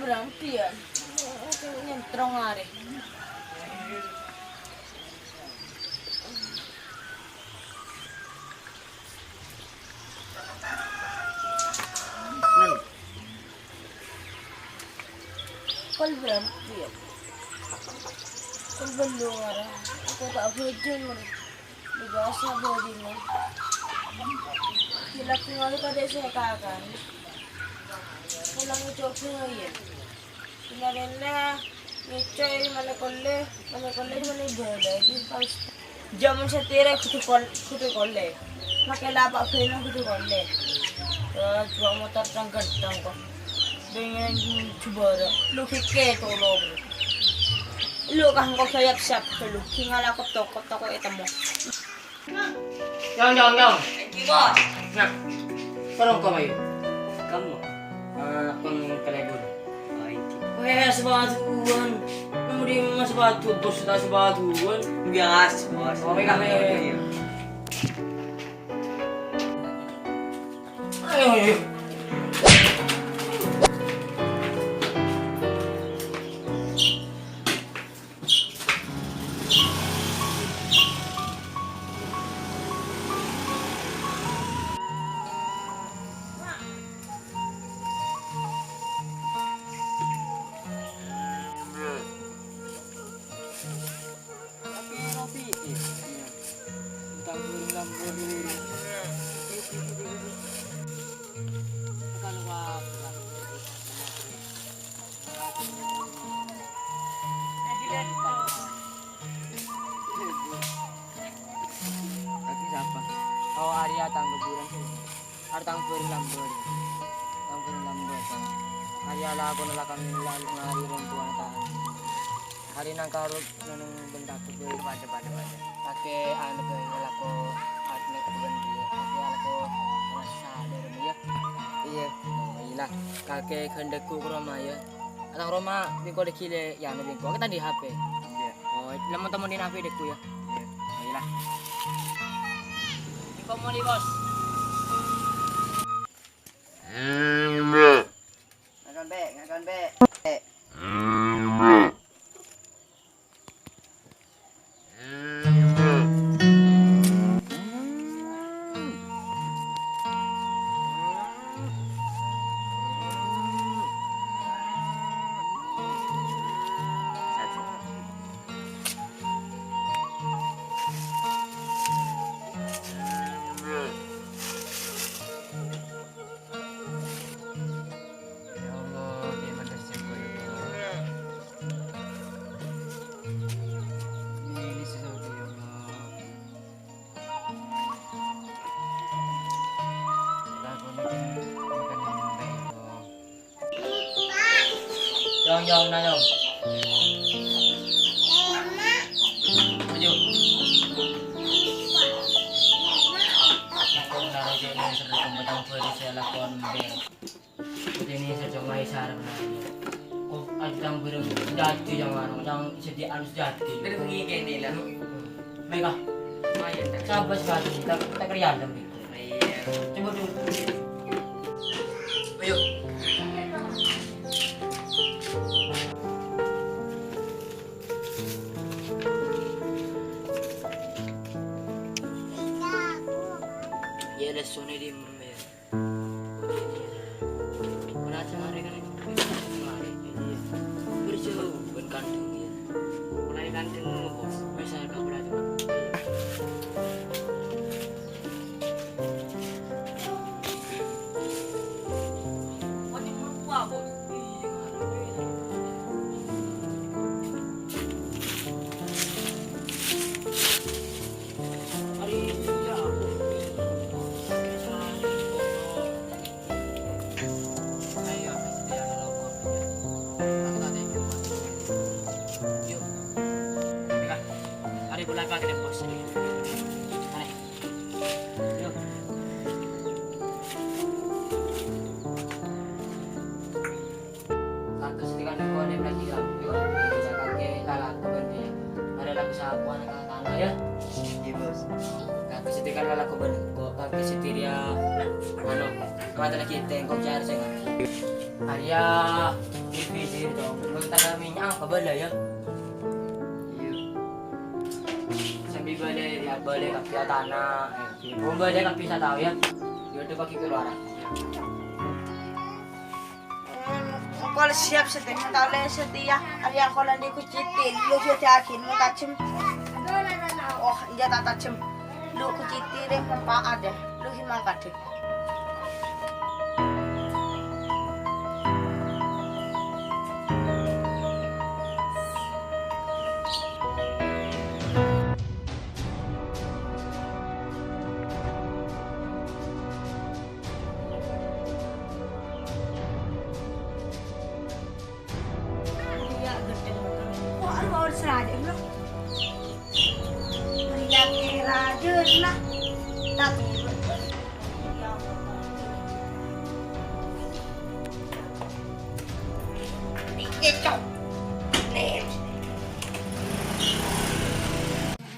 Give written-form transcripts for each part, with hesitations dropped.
berhenti ya. Nyentrong hari. Kol berhenti ya. Kol belum ada. Aku tak bojong ni. Digasa bojong ni. Kila kali kada saya kakan. Pulang coba ya. Sinarena ngecoy mana kolle mana bola di pas jaman setira kutu kolle. Makai lapak film kutu kolle. Dua motor tangkar tangkar. Dengan coba lu kike tolong. Lu kah kau siap lu. Tinggal aku toko itu mo. Yang. Gimana? Nah, parang kamay. Kamu, pang kalebon. Wah, sebatuan. Kemudian mas batu, bos sudah sebatuan. Gas, bos. Kami. Ayo. Oh, Arya tangguburan sih. Artang berlamber. Arya lah aku nolakan ngari rompuan ta. Hari nang karut nang bentak ke pada. Pakai anu ke lako atlet bukan dia. Pakai lako rasa dari dia. Iya. Iyalah. Kakek kendeku ke rumah ya. Atang rumah bingko dekile ya anu bingko kita di HP. Iya. Oh, teman-teman di HP deku ya. Iya. Iyalah. Kamu nih bos. Ngakan be. Yang na yang. Maju. Ako narojo ni sa kumputang pwede siya lakon be. Pwede ni sa jomay sarap na. Oh, adang birang dati yang ano, yang sediaan sejati. Dari pengigay nila. Mega. Lumayan. Sabas batu kita kriyan dong dito. Iya. Coba dulu. Ayo. Ya ada sone di me. Wala sa mare kan mare. Berjo ben kandung ya. Mulai kandeng mo, bos. Masa ka pula tu. Wadi mo pa, bos. Hari ya aku. Ayo, pasti ada loko. Aku tak tengok. Yuk. Mega. Hari bulan ka kena bos ni. Hai. Yuk. Satu sedikit ko ni lagi lah. Bisa kakek kalah ko dia. Ada lagu sa ako na tanah ya. Iya, bos. Kakek sedikit kalah ko ben ko kakek setiria ano. Mata lagi tengok cari saya. Arya divisir dong. Magtaka minyak ang kabala ya. Iya. Sambil balik lihat balik kaki tanah. Kung balik kaki sa tao ya. Dito pa kikeluaran. Kalau siap setengah tahun setia, Arya kalau di kucitin, lu sudah yakin mau tacem? Oh, dia tak tacem. Lu kucitin deh, memang ada. Lu hilang kadek. Iya, gede banget. Oh, aku harus serada loh. Arya kira lah. Tapi Kecok.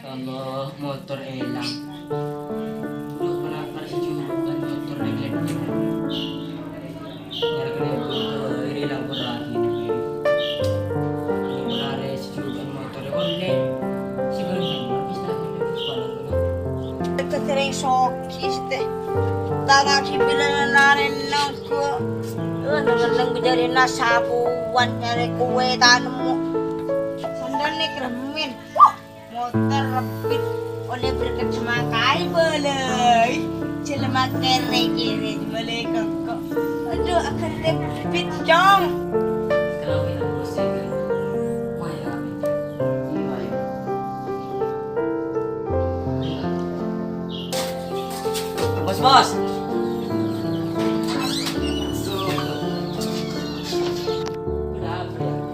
Allah, motor hilang. Udah pernah si jurukan motor neglected. Nyari kena hilang pun lagi. Ini pernah si jurukan motor konek. Si berenang habis lagi sekolah kena. Ketering sokis teh. Tangan si bilang narin nangku. Nang jadi nasabuan nyari kue tanemu. Sandal nih keremin. Motor rebit oleh berkat semakai belai. Celama kere-kere mulai kengkok. Aduh akan rebit jong. Kalau kita pusing kan, wah ya bos.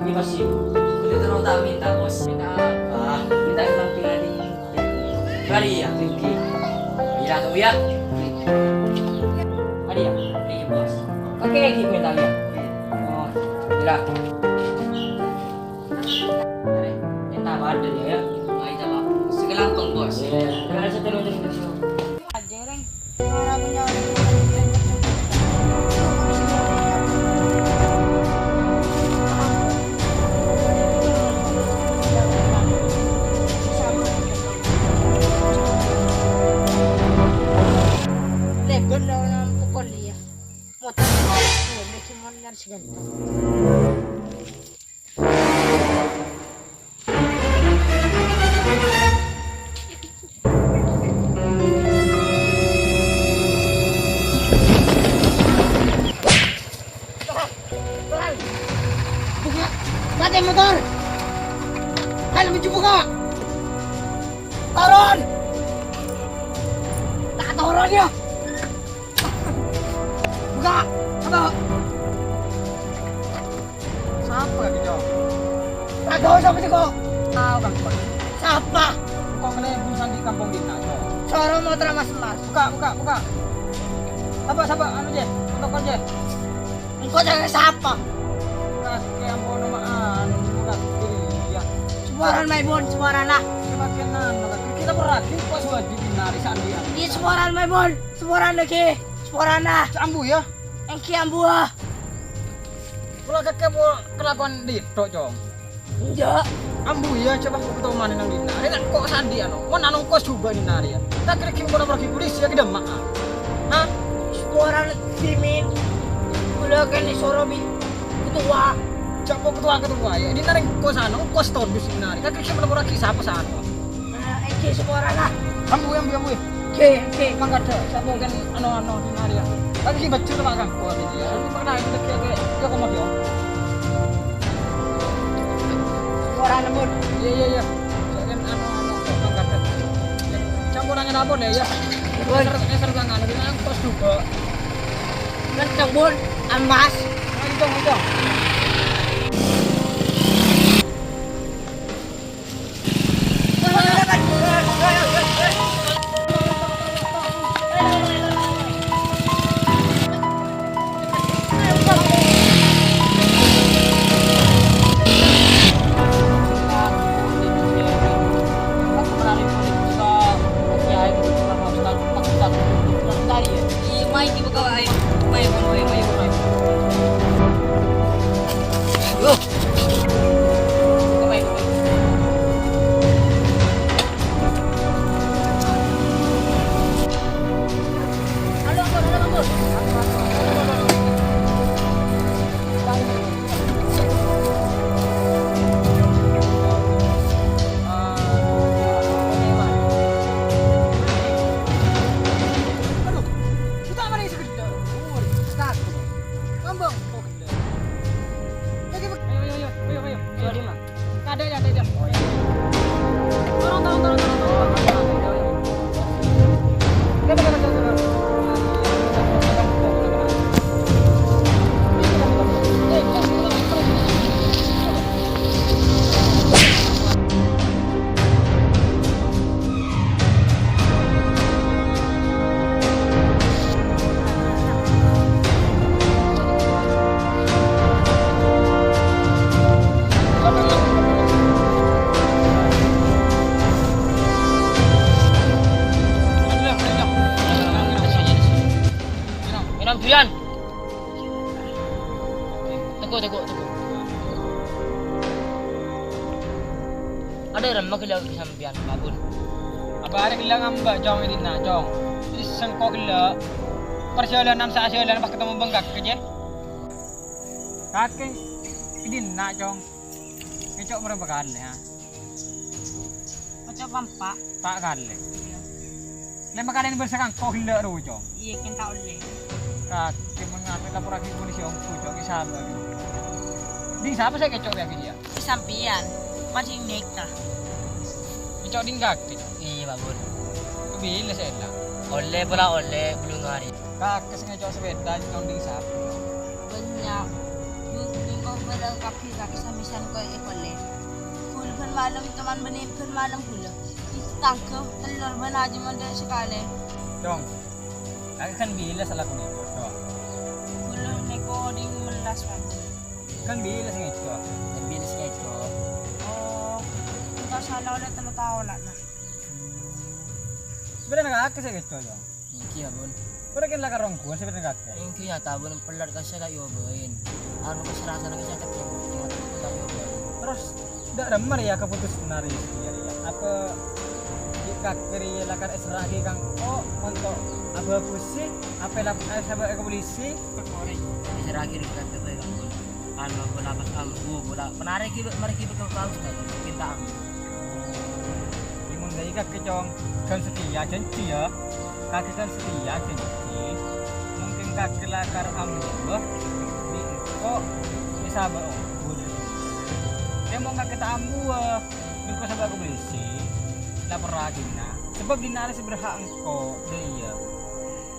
Ini masih udah terus tak minta bos. Minta apa? Minta penampilan di kali ya, Rifki. Iya tuh ya. Ada ya, ini bos. Oke, kita minta ya. Oh, tidak. Minta apa ada ya? Ay, tama. Segalampang, boss. Dengan seterus. Ajareng. Orang punya Legon daw ng pukol niya. Motor ko. Hindi kimon nga si ganito. Buka! Mati motor! Kaya medyo buka! Taron! Nakatawaran niya! Buka! Apa? Siapa gitu? Tahu siapa sih kok? Tahu kan Pak? Siapa? Kok kena busan di kampung Dina? Sorong motor mas-mas. Buka. Sabar, anu je, untuk kau je. Engkau jangan siapa? Kayak yang bodoh maan, buka dia. Suaran my bon, suaran lah. Semakin anu, kita berarti kau sudah di Dina di Sandian. Di suaran my bon, suaran lagi, suaran lah. Ambu ya? Engki ambuah. Kalau kakek mau kelakuan di Jong. Enggak. Ambu ya, coba aku tahu mana nang Dina. Dengan kok Sandian, mau nanong kos juga di Naria. Tak kira kita mau pergi polisi ya kita mak. Hah? Suaran timin. Udah kan di Sorobi. Ketua. Coba ketua ya. Di naring kos ano, kos torbus di Naria. Tak kira kita mau pergi siapa sana. Engki suaran lah. Ambu. Oke. Mangkat siapa kan ano di Naria. Tapi si bacur makan kok dia. Ini pernah kita kayak ya kok mau dia. Suaran lembut. Iya. Jangan ano mangkat. Campurannya dapur deh ya. Woi. Serbangan ini kan kos juga. Kenceng bun, ambas. Ayo. May di ba ka ay may Tunggu. Ada remah kalau sampean babun. Apa ada gila ngamba jong ini na jong. Iseng kok gila. Perjalanan sa asyalan pas ketemu bengkak kerja. Kakek ini na jong. Kecok berapa kali ha? Macam apa? Tak kali. Lima kali ini bersakang kok gila ru jong. Iya kita oleh. Kakek mengambil laporan ke polisi om jong isabar. Di siapa saya kecok ya dia? Sampian masih nikah. Kecok din kakek. Iya babun. Bila saya lah. Oleh pula belum hari. Kakek saya kecok sepeda jong di siapa? Banyak. Yung ko wala kaki sa misan ko ikole. Kul kan malam teman benin kan malam kula. Tangko telur banaji man dari sekali. Jong. Kakek kan bila salah ko nito. Jong. Kula neko ding melas man. Kan bila saya kecok. Bilis kayak itu. Oh. Kita sana udah 3 tahun lah. Sebenarnya kakek saya kecok jong. Iya bun. Pura kan lakar rongkuan sebenarnya kakek. Yang kaya tabun pelar kasi tak yobain. Ano kasi rasa na kasi tak yobain. Tak yobain. Terus tidak remar ya keputusan dari ya. Apa di kakek ya lakar esra lagi kang. Oh untuk abu sih apa lah sahabat ke polisi. Kasi ragi rin kanta ba yung bun. Ano bola pas ambu bola. Penarik kita mari kita ke paus na. Kita ambu. Imun dari kakek jong kan setia janji ya. Kakek kan setia janji. Mungkin kakek lakar ambu di kok di sahabat om. Dia mau nggak kita ambu ko sahabat ke polisi. Lapor lagi na. Sebab dinari si berhak engko dia.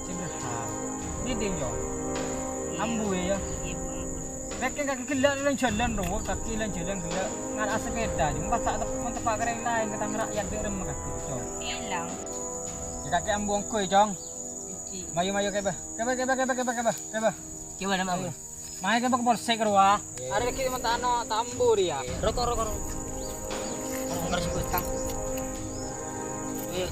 Si berhak. Dia jong. Ambu ya. Mereka kaki gila lang jalan roh, kaki lang jalan gila. Ngan asa sepeda, cuma tak tepak kereng lain kata ngerakyat di rumah kaki jong. Ilang. Ya kaki ambuang koy jong. Mayu keba. Keba. Kiwa na mo. Mayu keba ke polsek ruah. Ada kiri mentano tambu dia. Roko. Ang karas ko tang. Eh,